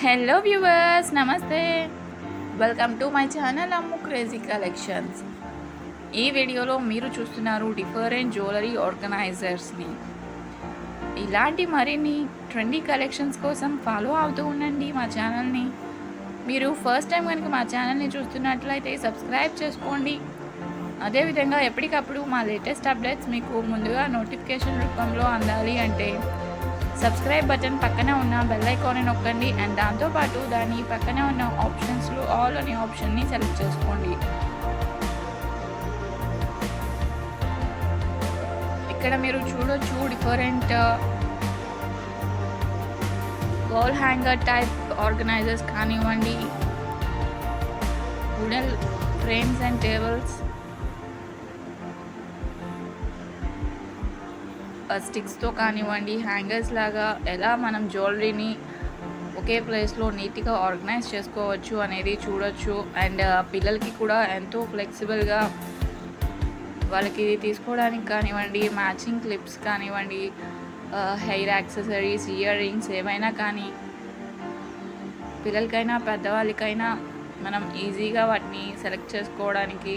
Hello viewers, నమస్తే. Welcome to my channel Ammu crazy collections. ఈ వీడియోలో మీరు చూస్తున్నారు డిఫరెంట్ జ్యువెలరీ ఆర్గనైజర్స్ని. ఇలాంటి మరిన్ని ట్రెండీ కలెక్షన్స్ కోసం ఫాలో అవుతూ ఉండండి మా ఛానల్ని. మీరు ఫస్ట్ టైం కనుక మా ఛానల్ని చూస్తున్నట్లయితే సబ్స్క్రైబ్ చేసుకోండి. అదేవిధంగా ఎప్పటికప్పుడు మా లేటెస్ట్ అప్డేట్స్ మీకు ముందుగా నోటిఫికేషన్ రూపంలో అందాలి అంటే సబ్స్క్రైబ్ బటన్ పక్కన ఉన్న బెల్ ఐకాన్ని నొక్కండి. అండ్ దాంతోపాటు దాని పక్కన ఉన్న ఆప్షన్స్లో ఆల్ అనే ఆప్షన్ని సెలెక్ట్ చేసుకోండి. ఇక్కడ మీరు చూడొచ్చు different wall hanger type organisers కానివ్వండి, వుడెన్ ఫ్రేమ్స్ అండ్ టేబుల్స్, స్టిక్స్తో కానివ్వండి, హ్యాంగర్స్ లాగా ఎలా మనం జ్యువెలరీని ఒకే ప్లేస్లో నీట్గా ఆర్గనైజ్ చేసుకోవచ్చు అనేది చూడొచ్చు. అండ్ పిల్లలకి కూడా ఎంతో ఫ్లెక్సిబుల్గా వాళ్ళకి తీసుకోవడానికి కానివ్వండి, మ్యాచింగ్ క్లిప్స్ కానివ్వండి, హెయిర్ యాక్సెసరీస్, ఇయర్ రింగ్స్ ఏవైనా కానీ పిల్లలకైనా పెద్దవాళ్ళకైనా మనం ఈజీగా వాటిని సెలెక్ట్ చేసుకోవడానికి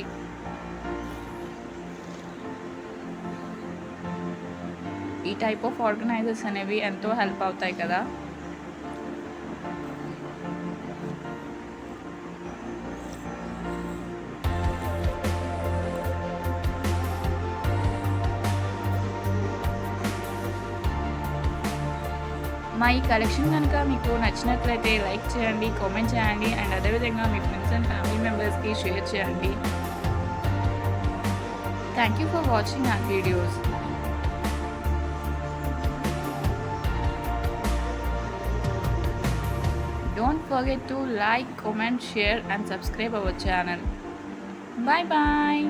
ఈ టైప్ ఆఫ్ ఆర్గనైజర్స్ అనేవి ఎంతో హెల్ప్ అవుతాయి కదా. మా ఈ కలెక్షన్ కనుక మీకు నచ్చినట్లయితే లైక్ చేయండి, కామెంట్ చేయండి, అండ్ అదేవిధంగా మీ ఫ్రెండ్స్ అండ్ ఫ్యామిలీ మెంబర్స్కి షేర్ చేయండి. Thank you for watching our videos. Don't forget to like, comment, share and subscribe our channel. Bye bye.